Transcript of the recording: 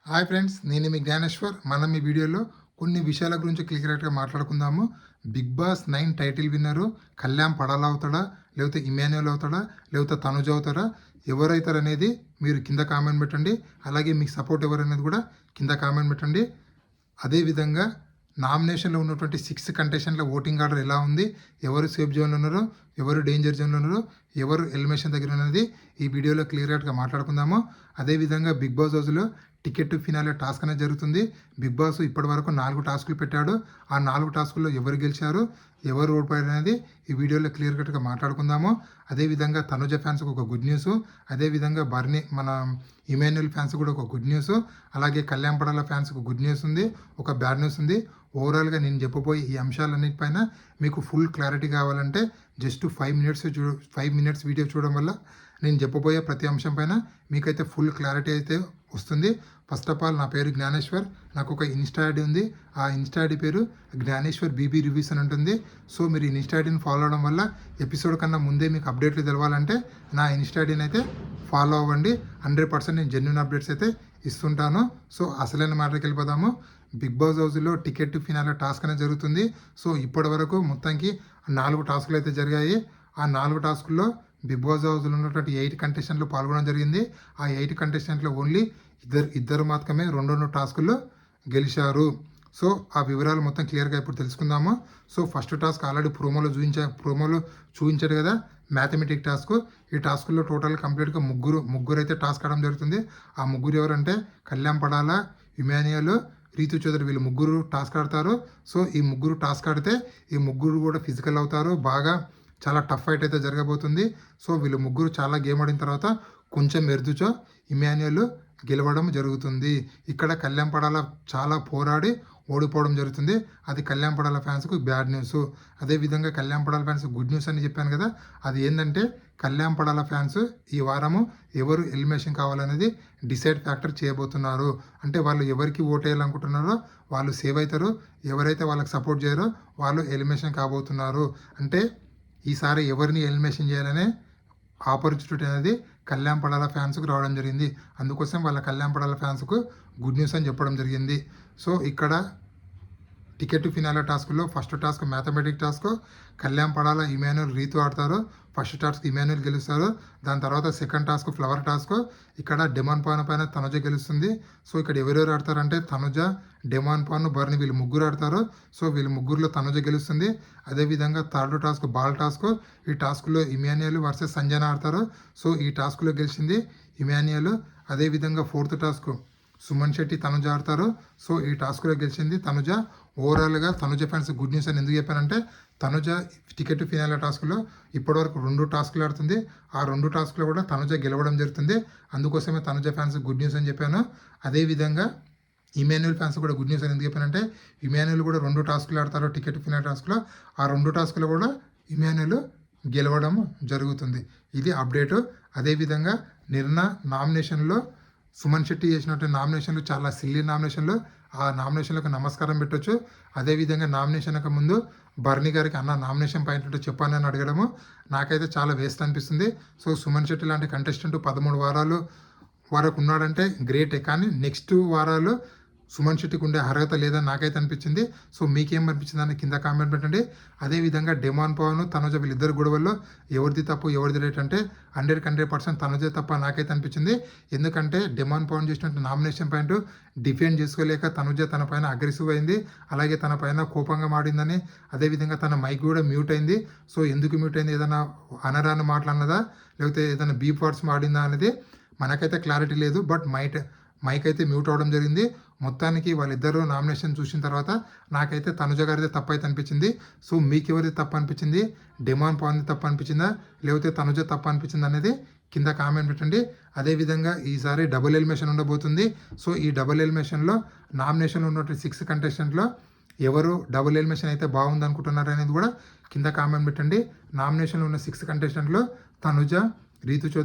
Hi friends, నేను మీ జ్ఞానేశ్వర్. మనం ఈ వీడియోలో కొన్ని విషయాల గురించి క్లియర్గా మాట్లాడుకుందాము. బిగ్ బాస్ 9 టైటిల్ విన్నరు కళ్యాణ్ పడాలా అవుతాడా, లేకపోతే ఇమాన్యుయల్ అవుతాడా, లేకపోతే తనుజ అవుతాడా, ఎవరైతారు అనేది మీరు కింద కామెంట్ పెట్టండి. అలాగే మీకు సపోర్ట్ ఎవరనేది కూడా కింద కామెంట్ పెట్టండి. అదేవిధంగా నామినేషన్లో ఉన్నటువంటి 6 కంటెస్టెంట్ల ఓటింగ్ ఆర్డర్ ఎలా ఉంది, ఎవరు సేఫ్ జోన్లో ఉన్నారో, ఎవరు డేంజర్ జోన్లో ఉన్నారో, ఎవరు ఎలిమినేషన్ దగ్గర ఉన్నది ఈ వీడియోలో క్లియర్గా మాట్లాడుకుందాము. అదేవిధంగా బిగ్ బాస్ హౌస్లో టికెట్ టు ఫినాలే టాస్క్ అనేది జరుగుతుంది. బిగ్ బాస్ ఇప్పటి వరకు 4 టాస్కులు పెట్టాడు. ఆ 4 టాస్కుల్లో ఎవరు గెలిచారు, ఎవరు ఓడిపోయారు అనేది ఈ వీడియోలో క్లియర్ కట్గా మాట్లాడుకుందాము. అదేవిధంగా తనుజ ఫ్యాన్స్కి ఒక గుడ్ న్యూస్, అదేవిధంగా బర్నీ మన ఇమాన్యుయల్ ఫ్యాన్స్ కూడా ఒక గుడ్ న్యూస్, అలాగే కళ్యాణ్ పడాల ఫ్యాన్స్కి గుడ్ న్యూస్ ఉంది, ఒక బ్యాడ్ న్యూస్ ఉంది. ఓవరాల్గా నేను చెప్పబోయే ఈ అంశాలన్నిటిపైన మీకు ఫుల్ క్లారిటీ కావాలంటే జస్ట్ 5 మినిట్స్ వీడియో చూడడం వల్ల నేను చెప్పబోయే ప్రతి అంశం పైన మీకైతే ఫుల్ క్లారిటీ అయితే వస్తుంది. ఫస్ట్ ఆఫ్ ఆల్, నా పేరు జ్ఞానేశ్వర్. నాకు ఒక ఇన్స్టా ఐడి ఉంది. ఆ ఇన్స్టా ఐడి పేరు జ్ఞానేశ్వర్ బీబీ రివ్యూస్ అని ఉంటుంది. సో మీరు ఇన్స్టా ఐడిని ఫాలో అవడం వల్ల ఎపిసోడ్ కన్నా ముందే మీకు అప్డేట్లు తెలవాలంటే నా ఇన్స్టా ఐడిని అయితే ఫాలో అవ్వండి. 100% నేను జెన్యున్ అప్డేట్స్ అయితే ఇస్తుంటాను. సో అసలైన మ్యాటర్కి వెళ్ళిపోదాము. బిగ్ బాస్ హౌస్లో టికెట్ టు ఫినాలే టాస్క్ అనేది జరుగుతుంది. సో ఇప్పటి వరకు మొత్తానికి 4 టాస్కులు అయితే జరిగాయి. ఆ 4 టాస్కుల్లో బిగ్ బాస్ హౌస్లో ఉన్నటువంటి 8 కంటెస్టెంట్లు పాల్గొనడం జరిగింది. ఆ 8 కంటెస్టెంట్లు ఓన్లీ ఇద్దరు మాత్రమే 2 టాస్కుల్లో గెలిచారు. సో ఆ వివరాలు మొత్తం క్లియర్గా ఇప్పుడు తెలుసుకుందాము. సో ఫస్ట్ టాస్క్ ఆల్రెడీ ప్రోమోలో చూపించాడు కదా, మ్యాథమెటిక్ టాస్క్. ఈ టాస్క్లో టోటల్ కంప్లీట్గా ముగ్గురు అయితే టాస్క్ ఆడడం జరుగుతుంది. ఆ ముగ్గురు ఎవరంటే కళ్యాణ్ పడాల, ఇమాన్యుయల్, రీతు చౌదరి, వీళ్ళు ముగ్గురు టాస్క్ ఆడతారు. సో ఈ ముగ్గురు టాస్క్ ఆడితే ఈ ముగ్గురు కూడా ఫిజికల్ అవుతారు. బాగా చాలా టఫ్ ఫైట్ అయితే జరగబోతుంది. సో వీళ్ళు ముగ్గురు చాలా గేమ్ ఆడిన తర్వాత కొంచెం ఎర్దుచో ఇమాన్యుయల్ గెలవడం జరుగుతుంది. ఇక్కడ కళ్యాణ్ పడాల చాలా పోరాడి ఓడిపోవడం జరుగుతుంది. అది కళ్యాణ్ పడాల ఫ్యాన్స్కు బ్యాడ్ న్యూస్. అదేవిధంగా Kalyan Padala fans good news అని చెప్పాను కదా, అది ఏంటంటే కళ్యాణ్ పడాల ఫ్యాన్స్ ఈ వారము ఎవరు ఎలిమినేషన్ కావాలనేది డిసైడ్ ఫ్యాక్టర్ చేయబోతున్నారు. అంటే వాళ్ళు ఎవరికి ఓట్ వేయాలనుకుంటున్నారో వాళ్ళు సేవ్ అవుతారు, ఎవరైతే వాళ్ళకి సపోర్ట్ చేయరో వాళ్ళు ఎలిమినేషన్ కాబోతున్నారు. అంటే ఈసారి ఎవరిని ఎలిమినేషన్ చేయాలనే ఆపర్చునిటీ అనేది కళ్యాణ్ పడాల ఫ్యాన్స్కు రావడం జరిగింది. అందుకోసం వాళ్ళ కళ్యాణ్ పడాల ఫ్యాన్స్కు గుడ్ న్యూస్ అని చెప్పడం జరిగింది. సో ఇక్కడ టికెట్ ఫినాలే టాస్క్లో first task mathematic task. Kalyan Padala, Emmanuel, Ritu ఆడతారు. ఫస్ట్ టాస్క్ ఇమాన్యుయల్ గెలుస్తారు. దాని తర్వాత సెకండ్ టాస్క్ ఫ్లవర్ టాస్క్. ఇక్కడ డెమాన్ పైన తనుజ గెలుస్తుంది. సో ఇక్కడ ఎవరెవరు ఆడతారంటే తనుజ, డెమాన్ పాన్, బర్ని, వీళ్ళు ముగ్గురు ఆడతారు. సో వీళ్ళు ముగ్గురులో తనుజ గెలుస్తుంది. అదేవిధంగా థర్డ్ టాస్క్ బాల్ టాస్క్. ఈ టాస్క్లో ఇమాన్యుయల్ వర్సెస్ సంజన ఆడతారు. సో ఈ టాస్క్లో గెలిచింది ఇమాన్యుయల్. అదేవిధంగా ఫోర్త్ టాస్క్ సుమన్ శెట్టి, తనుజ ఆడతారు. సో ఈ టాస్క్లో గెలిచింది తనుజ. ఓవరాల్గా తనుజ ఫ్యాన్స్ గుడ్ న్యూస్ అని ఎందుకు చెప్పానంటే తనుజ టికెట్ ఫినాలే టాస్క్లో ఇప్పటివరకు 2 టాస్క్లు ఆడుతుంది. ఆ 2 టాస్క్లో కూడా తనుజ గెలవడం జరుగుతుంది. అందుకోసమే తనుజ ఫ్యాన్స్ గుడ్ న్యూస్ అని చెప్పాను. అదేవిధంగా ఇమాన్యుయల్ ఫ్యాన్స్ కూడా గుడ్ న్యూస్ అని ఎందుకు చెప్పానంటే ఇమాన్యుయల్ కూడా 2 టాస్క్లు ఆడతారు టికెట్ ఫినాలే టాస్క్లో. ఆ 2 టాస్క్లో కూడా ఇమాన్యుయల్ గెలవడం జరుగుతుంది. ఇది అప్డేటు. అదేవిధంగా నామినేషన్లో సుమన్ శెట్టి చేసినట్టు నామినేషన్లు చాలా సిల్లీ నామినేషన్లు. ఆ నామినేషన్లకు నమస్కారం పెట్టొచ్చు. అదేవిధంగా నామినేషన్కి ముందు బర్నీ గారికి అన్న నామినేషన్ పాయింట్ చెప్పాను అని అడగడము నాకైతే చాలా వేస్ట్ అనిపిస్తుంది. సో సుమన్ శెట్టి లాంటి కంటెస్టెంట్ 13 వారాలు వరకు ఉన్నాడంటే గ్రేటే, కానీ నెక్స్ట్ వారాలు సుమన్ శెట్టికి ఉండే అర్హత లేదని నాకైతే అనిపించింది. సో మీకేం అనిపించింది అని కింద కామెంట్ పెట్టండి. అదేవిధంగా డెమాన్ పవన్, తనుజ వీళ్ళిద్దరు గొడవల్లో ఎవరిది తప్పు ఎవరిది రైట్ అంటే 100% తనుజే తప్ప నాకైతే అనిపించింది. ఎందుకంటే డెమాన్ పవన్ చేసినట్టు నామినేషన్ పాయింట్ డిఫెండ్ చేసుకోలేక తనుజ తన పైన అగ్రెసివ్ అయింది. అలాగే తన పైన కోపంగా మాడిందని, అదేవిధంగా తన మైక్ కూడా మ్యూట్ అయింది. సో ఎందుకు మ్యూట్ అయింది, ఏదైనా అనరాని మాట్లాడినదా లేకపోతే ఏదైనా బీప్ వర్డ్స్ మాడిందా అనేది మనకైతే క్లారిటీ లేదు. బట్ మైక్ అయితే మ్యూట్ అవడం జరిగింది. మొత్తానికి వాళ్ళిద్దరూ నామినేషన్ చూసిన తర్వాత నాకైతే తనుజ గారిదే తప్పు అయితే అనిపించింది. సో మీకు ఎవరిది తప్పు అనిపించింది, డెమాన్ పవన్ది తప్పు అనిపించిందా లేకపోతే తనుజ తప్పు అనిపించింది అనేది కింద కామెంట్ పెట్టండి. అదేవిధంగా ఈసారి డబుల్ ఎలిమినేషన్ ఉండబోతుంది. సో ఈ డబుల్ ఎలిమినేషన్లో నామినేషన్లో ఉన్నటువంటి 6 కంటెస్టెంట్లో ఎవరు డబుల్ ఎలిమినేషన్ అయితే బాగుంది అనుకుంటున్నారు అనేది కూడా కింద కామెంట్ పెట్టండి. నామినేషన్లో ఉన్న 6 కంటెస్టెంట్లో తనుజ, రీతు చౌదరి,